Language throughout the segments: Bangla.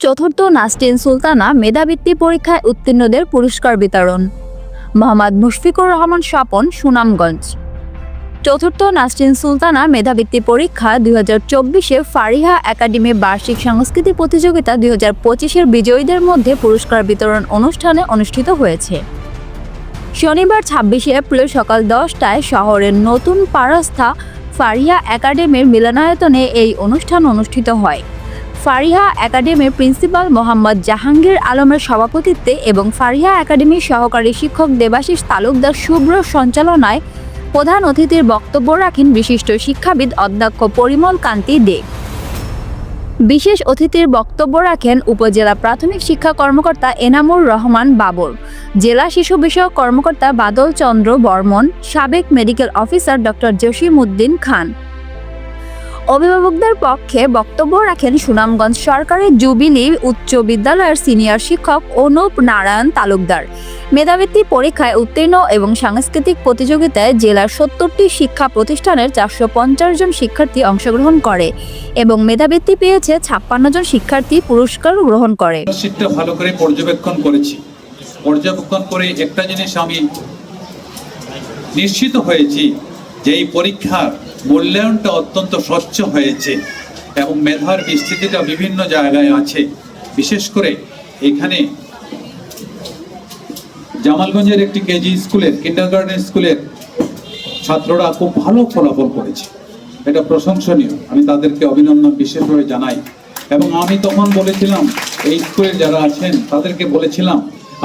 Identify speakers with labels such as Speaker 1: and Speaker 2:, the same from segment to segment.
Speaker 1: চতুর্থ নাসরিন সুলতানা মেধাবৃত্তি পরীক্ষায় উত্তীর্ণদের পুরস্কার বিতরণ। মোহাম্মদ মুশফিকুর রহমান স্বপন, সুনামগঞ্জ। চতুর্থ নাসরিন সুলতানা মেধাবৃত্তি পরীক্ষা 2024-এ ফারিহা একাডেমি বার্ষিক সাংস্কৃতিক প্রতিযোগিতা 2025-এর বিজয়ীদের মধ্যে পুরস্কার বিতরণ অনুষ্ঠানে অনুষ্ঠিত হয়েছে। শনিবার 26 এপ্রিল সকাল 10টায় শহরের নতুন পারাস্থা ফারিহা একাডেমির মিলনায়তনে এই অনুষ্ঠান অনুষ্ঠিত হয়। ফারিহা একাডেমির প্রিন্সিপাল মোহাম্মদ জাহাঙ্গীর আলমের সভাপতিত্বে এবং ফারিহা একাডেমির সহকারী শিক্ষক দেবাশিস তালুকদার শুভ্র সঞ্চালনায় প্রধান অতিথির বক্তব্য রাখেন বিশিষ্ট শিক্ষাবিদ অধ্যক্ষ পরিমল কান্তি দে। বিশেষ অতিথির বক্তব্য রাখেন উপজেলা প্রাথমিক শিক্ষা কর্মকর্তা এনামুর রহমান বাবর, জেলা শিশু বিষয়ক কর্মকর্তা বাদল চন্দ্র বর্মন, সাবেক মেডিকেল অফিসার ডক্টর জসিমউদ্দিন খান। অভিভাবকদের পক্ষে বক্তব্য রাখেন সুনামগঞ্জ সরকারি জুবিলি উচ্চ বিদ্যালয়ের সিনিয়র শিক্ষক অনুপ নারায়ণ তালুকদার। মেধাবৃত্তি পরীক্ষায় উত্তীর্ণ এবং সাংস্কৃতিক প্রতিযোগিতায় জেলার 70টি শিক্ষা প্রতিষ্ঠানের 450 জন শিক্ষার্থী অংশগ্রহণ করে এবং মেধাবৃত্তি পেয়েছে 56 জন শিক্ষার্থী পুরস্কার গ্রহণ করে।
Speaker 2: শীটটা ভালো করে পর্যবেক্ষণ করেছি। পর্যবেক্ষণ করে একটা জিনিস আমি নিশ্চিত হয়েছি যে এই পরীক্ষার মূল্যায়নটা অত্যন্ত স্বচ্ছ হয়েছে এবং মেধার বিস্তৃতিটা বিভিন্ন জায়গায় আছে। বিশেষ করে এখানে জামালগঞ্জের একটি কেজি স্কুলের কিন্ডারগার্টেন স্কুলের ছাত্ররা খুব ভালো ফলাফল করেছে, এটা প্রশংসনীয়। আমি তাদেরকে অভিনন্দন বিশেষভাবে জানাই। এবং আমি তখন বলেছিলাম এই স্কুলের যারা আছেন তাদেরকে বলেছিলাম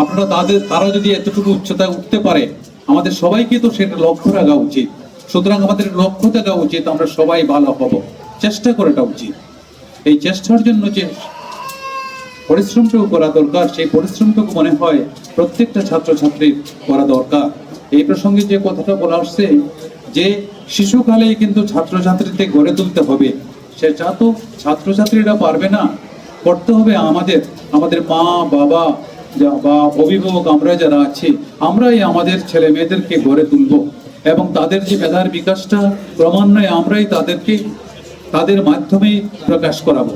Speaker 2: আপনারা তারা যদি এতটুকু উচ্চতায় উঠতে পারে আমাদের সবাইকে তো সেটা লক্ষ্য রাখা উচিত। সুতরাং আমাদের লক্ষ্য থাকা উচিত আমরা সবাই ভালো হব, চেষ্টা করাটা উচিত। এই চেষ্টার জন্য যে পরিশ্রমটুকু করা দরকার সেই পরিশ্রমটুকু মনে হয় প্রত্যেকটা ছাত্রছাত্রীর করা দরকার। এই প্রসঙ্গে যে কথাটা বলা আসছে যে শিশুকালেই কিন্তু ছাত্রছাত্রীদের গড়ে তুলতে হবে, সেটা তো ছাত্রছাত্রীরা পারবে না, করতে হবে আমাদের মা বাবা বা অভিভাবক আমরা যারা আছি আমরাই আমাদের ছেলে মেয়েদেরকে গড়ে তুলব এবং তাদের যে মেধার বিকাশটা ক্রমান্বয়ে আমরাই তাদের মাধ্যমেই প্রকাশ করাবো।